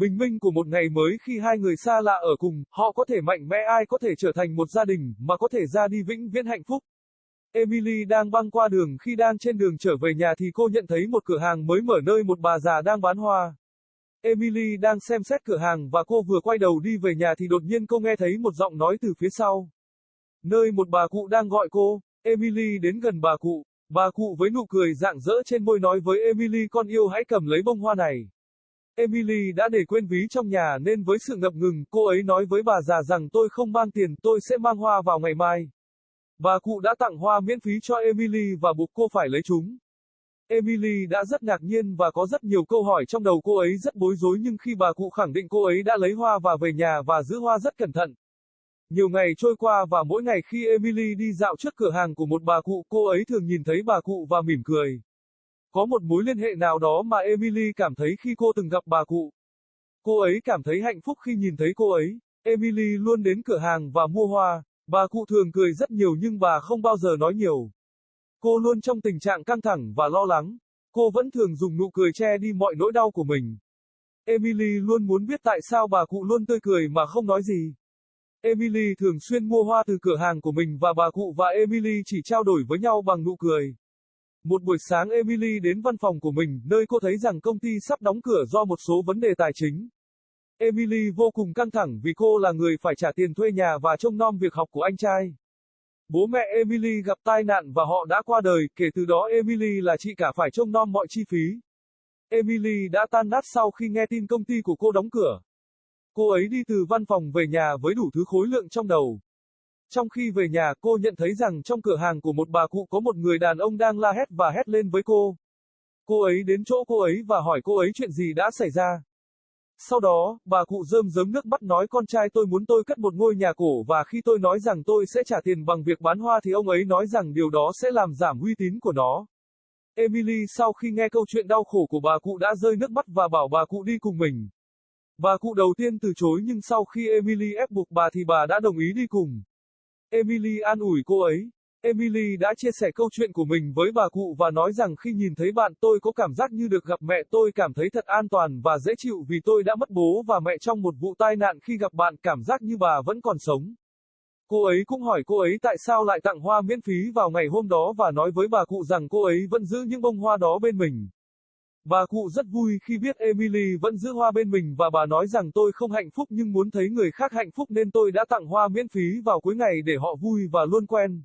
Bình minh của một ngày mới khi hai người xa lạ ở cùng, họ có thể mạnh mẽ, ai có thể trở thành một gia đình, mà có thể ra đi vĩnh viễn hạnh phúc. Emily đang băng qua đường, khi đang trên đường trở về nhà thì cô nhận thấy một cửa hàng mới mở nơi một bà già đang bán hoa. Emily đang xem xét cửa hàng và cô vừa quay đầu đi về nhà thì đột nhiên cô nghe thấy một giọng nói từ phía sau. Nơi một bà cụ đang gọi cô. Emily đến gần bà cụ. Bà cụ với nụ cười rạng rỡ trên môi nói với Emily, con yêu hãy cầm lấy bông hoa này. Emily đã để quên ví trong nhà nên với sự ngập ngừng, cô ấy nói với bà già rằng tôi không mang tiền, tôi sẽ mang hoa vào ngày mai. Bà cụ đã tặng hoa miễn phí cho Emily và buộc cô phải lấy chúng. Emily đã rất ngạc nhiên và có rất nhiều câu hỏi trong đầu, cô ấy rất bối rối, nhưng khi bà cụ khẳng định cô ấy đã lấy hoa và về nhà và giữ hoa rất cẩn thận. Nhiều ngày trôi qua và mỗi ngày khi Emily đi dạo trước cửa hàng của một bà cụ, cô ấy thường nhìn thấy bà cụ và mỉm cười. Có một mối liên hệ nào đó mà Emily cảm thấy khi cô từng gặp bà cụ. Cô ấy cảm thấy hạnh phúc khi nhìn thấy cô ấy. Emily luôn đến cửa hàng và mua hoa. Bà cụ thường cười rất nhiều nhưng bà không bao giờ nói nhiều. Cô luôn trong tình trạng căng thẳng và lo lắng. Cô vẫn thường dùng nụ cười che đi mọi nỗi đau của mình. Emily luôn muốn biết tại sao bà cụ luôn tươi cười mà không nói gì. Emily thường xuyên mua hoa từ cửa hàng của mình và bà cụ và Emily chỉ trao đổi với nhau bằng nụ cười. Một buổi sáng Emily đến văn phòng của mình, nơi cô thấy rằng công ty sắp đóng cửa do một số vấn đề tài chính. Emily vô cùng căng thẳng vì cô là người phải trả tiền thuê nhà và trông nom việc học của anh trai. Bố mẹ Emily gặp tai nạn và họ đã qua đời, kể từ đó Emily là chị cả phải trông nom mọi chi phí. Emily đã tan nát sau khi nghe tin công ty của cô đóng cửa. Cô ấy đi từ văn phòng về nhà với đủ thứ khối lượng trong đầu. Trong khi về nhà, cô nhận thấy rằng trong cửa hàng của một bà cụ có một người đàn ông đang la hét và hét lên với cô. Cô ấy đến chỗ cô ấy và hỏi cô ấy chuyện gì đã xảy ra. Sau đó, bà cụ rơm rớm nước mắt nói, con trai tôi muốn tôi cất một ngôi nhà cổ và khi tôi nói rằng tôi sẽ trả tiền bằng việc bán hoa thì ông ấy nói rằng điều đó sẽ làm giảm uy tín của nó. Emily sau khi nghe câu chuyện đau khổ của bà cụ đã rơi nước mắt và bảo bà cụ đi cùng mình. Bà cụ đầu tiên từ chối nhưng sau khi Emily ép buộc bà thì bà đã đồng ý đi cùng. Emily an ủi cô ấy. Emily đã chia sẻ câu chuyện của mình với bà cụ và nói rằng khi nhìn thấy bạn tôi có cảm giác như được gặp mẹ, tôi cảm thấy thật an toàn và dễ chịu vì tôi đã mất bố và mẹ trong một vụ tai nạn, khi gặp bạn cảm giác như bà vẫn còn sống. Cô ấy cũng hỏi cô ấy tại sao lại tặng hoa miễn phí vào ngày hôm đó và nói với bà cụ rằng cô ấy vẫn giữ những bông hoa đó bên mình. Bà cụ rất vui khi biết Emily vẫn giữ hoa bên mình và bà nói rằng tôi không hạnh phúc nhưng muốn thấy người khác hạnh phúc nên tôi đã tặng hoa miễn phí vào cuối ngày để họ vui và luôn quen.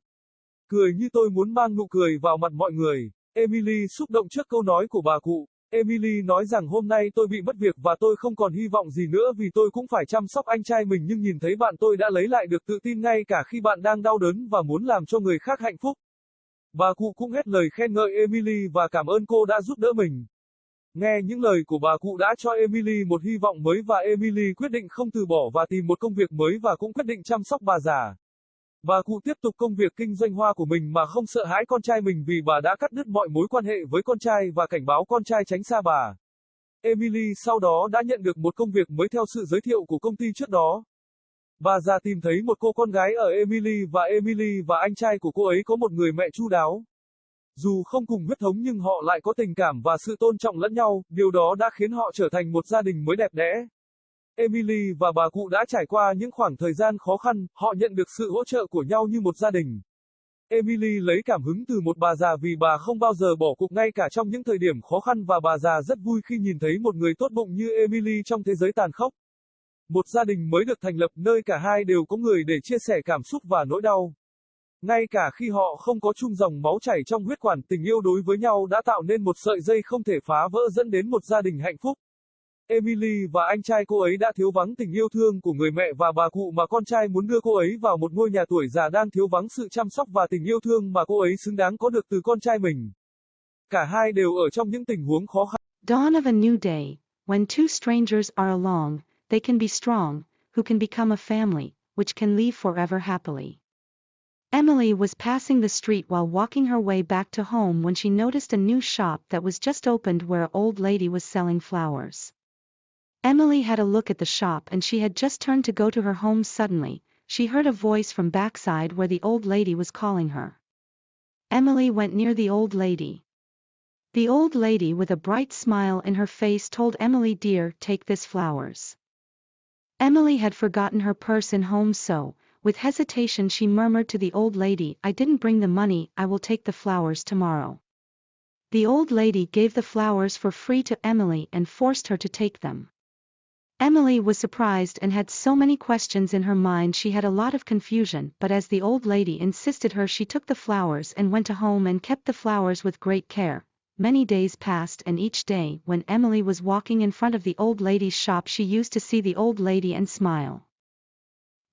Cười như tôi muốn mang nụ cười vào mặt mọi người. Emily xúc động trước câu nói của bà cụ. Emily nói rằng hôm nay tôi bị mất việc và tôi không còn hy vọng gì nữa vì tôi cũng phải chăm sóc anh trai mình, nhưng nhìn thấy bạn tôi đã lấy lại được tự tin ngay cả khi bạn đang đau đớn và muốn làm cho người khác hạnh phúc. Bà cụ cũng hết lời khen ngợi Emily và cảm ơn cô đã giúp đỡ mình. Nghe những lời của bà cụ đã cho Emily một hy vọng mới và Emily quyết định không từ bỏ và tìm một công việc mới và cũng quyết định chăm sóc bà già. Bà cụ tiếp tục công việc kinh doanh hoa của mình mà không sợ hãi con trai mình vì bà đã cắt đứt mọi mối quan hệ với con trai và cảnh báo con trai tránh xa bà. Emily sau đó đã nhận được một công việc mới theo sự giới thiệu của công ty trước đó. Bà già tìm thấy một cô con gái ở Emily và anh trai của cô ấy có một người mẹ chu đáo. Dù không cùng huyết thống nhưng họ lại có tình cảm và sự tôn trọng lẫn nhau, điều đó đã khiến họ trở thành một gia đình mới đẹp đẽ. Emily và bà cụ đã trải qua những khoảng thời gian khó khăn, họ nhận được sự hỗ trợ của nhau như một gia đình. Emily lấy cảm hứng từ một bà già vì bà không bao giờ bỏ cuộc ngay cả trong những thời điểm khó khăn và bà già rất vui khi nhìn thấy một người tốt bụng như Emily trong thế giới tàn khốc. Một gia đình mới được thành lập nơi cả hai đều có người để chia sẻ cảm xúc và nỗi đau. Ngay cả khi họ không có chung dòng máu chảy trong huyết quản, tình yêu đối với nhau đã tạo nên một sợi dây không thể phá vỡ dẫn đến một gia đình hạnh phúc. Emily và anh trai cô ấy đã thiếu vắng tình yêu thương của người mẹ và bà cụ mà con trai muốn đưa cô ấy vào một ngôi nhà tuổi già đang thiếu vắng sự chăm sóc và tình yêu thương mà cô ấy xứng đáng có được từ con trai mình. Cả hai đều ở trong những tình huống khó khăn. Dawn of a new day, when two strangers are along, they can be strong, who can become a family, which can live forever happily. Emily was passing the street while walking her way back to home when she noticed a new shop that was just opened where an old lady was selling flowers. Emily had a look at the shop and she had just turned to go to her home. Suddenly, she heard a voice from backside where the old lady was calling her. Emily went near the old lady. The old lady with a bright smile in her face told Emily, "Dear, take this flowers." Emily had forgotten her purse in home, so, with hesitation, she murmured to the old lady, "I didn't bring the money, I will take the flowers tomorrow." The old lady gave the flowers for free to Emily and forced her to take them. Emily was surprised and had so many questions in her mind, she had a lot of confusion, but as the old lady insisted her, she took the flowers and went to home and kept the flowers with great care. Many days passed, and each day, when Emily was walking in front of the old lady's shop, she used to see the old lady and smile.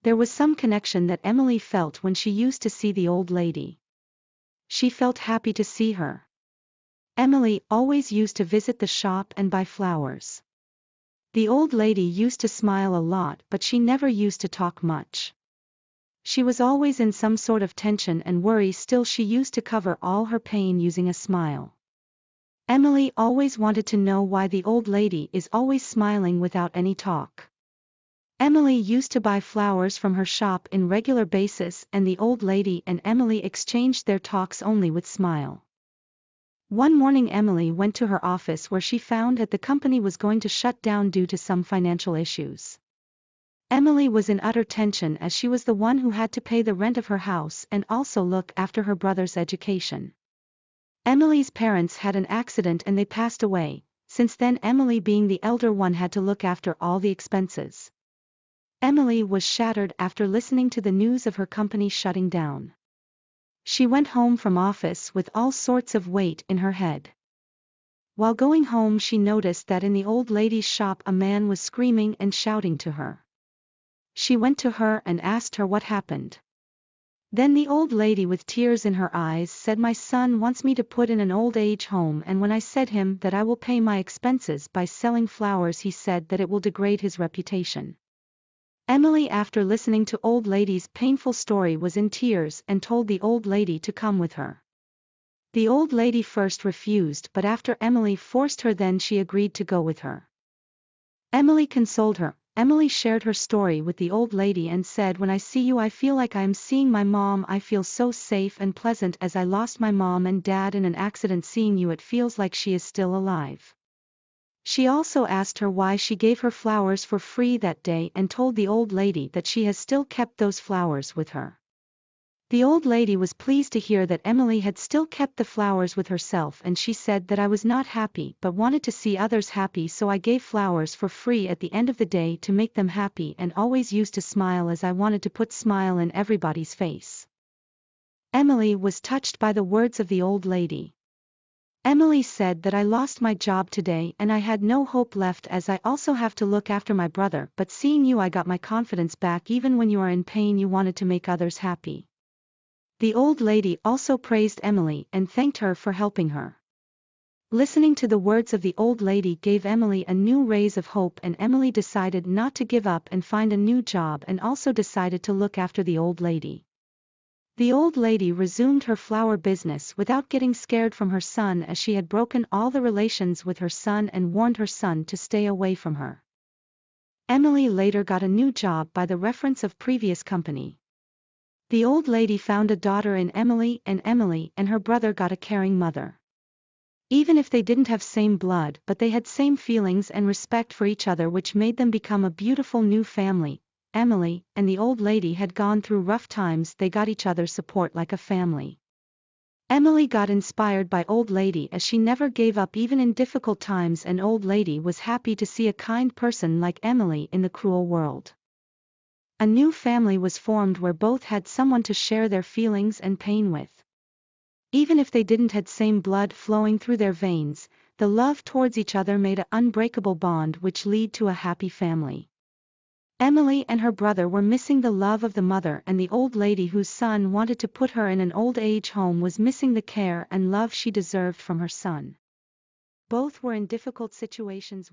There was some connection that Emily felt when she used to see the old lady. She felt happy to see her. Emily always used to visit the shop and buy flowers. The old lady used to smile a lot, but she never used to talk much. She was always in some sort of tension and worry, still she used to cover all her pain using a smile. Emily always wanted to know why the old lady is always smiling without any talk. Emily used to buy flowers from her shop in regular basis, and the old lady and Emily exchanged their talks only with smile. One morning Emily went to her office, where she found that the company was going to shut down due to some financial issues. Emily was in utter tension, as she was the one who had to pay the rent of her house and also look after her brother's education. Emily's parents had an accident and they passed away. Since then, Emily, being the elder one, had to look after all the expenses. Emily was shattered after listening to the news of her company shutting down. She went home from office with all sorts of weight in her head. While going home, she noticed that in the old lady's shop a man was screaming and shouting to her. She went to her and asked her what happened. Then the old lady, with tears in her eyes, said, "My son wants me to put in an old age home, and when I said him that I will pay my expenses by selling flowers, he said that it will degrade his reputation." Emily, after listening to old lady's painful story, was in tears and told the old lady to come with her. The old lady first refused, but after Emily forced her, then she agreed to go with her. Emily consoled her. Emily shared her story with the old lady and said, "When I see you, I feel like I am seeing my mom. I feel so safe and pleasant, as I lost my mom and dad in an accident. Seeing you, it feels like she is still alive." She also asked her why she gave her flowers for free that day, and told the old lady that she has still kept those flowers with her. The old lady was pleased to hear that Emily had still kept the flowers with herself, and she said that I was not happy but wanted to see others happy, so I gave flowers for free at the end of the day to make them happy, and always used to smile, as I wanted to put smile in everybody's face. Emily was touched by the words of the old lady. Emily said that I lost my job today and I had no hope left, as I also have to look after my brother, but seeing you, I got my confidence back. Even when you are in pain, you wanted to make others happy. The old lady also praised Emily and thanked her for helping her. Listening to the words of the old lady gave Emily a new rays of hope, and Emily decided not to give up and find a new job, and also decided to look after the old lady. The old lady resumed her flower business without getting scared from her son, as she had broken all the relations with her son and warned her son to stay away from her. Emily later got a new job by the reference of previous company. The old lady found a daughter in Emily and her brother got a caring mother. Even if they didn't have same blood, but they had same feelings and respect for each other, which made them become a beautiful new family. Emily and the old lady had gone through rough times, they got each other's support like a family. Emily got inspired by old lady, as she never gave up even in difficult times, and old lady was happy to see a kind person like Emily in the cruel world. A new family was formed where both had someone to share their feelings and pain with. Even if they didn't had same blood flowing through their veins, the love towards each other made an unbreakable bond which lead to a happy family. Emily and her brother were missing the love of the mother, and the old lady whose son wanted to put her in an old age home was missing the care and love she deserved from her son. Both were in difficult situations.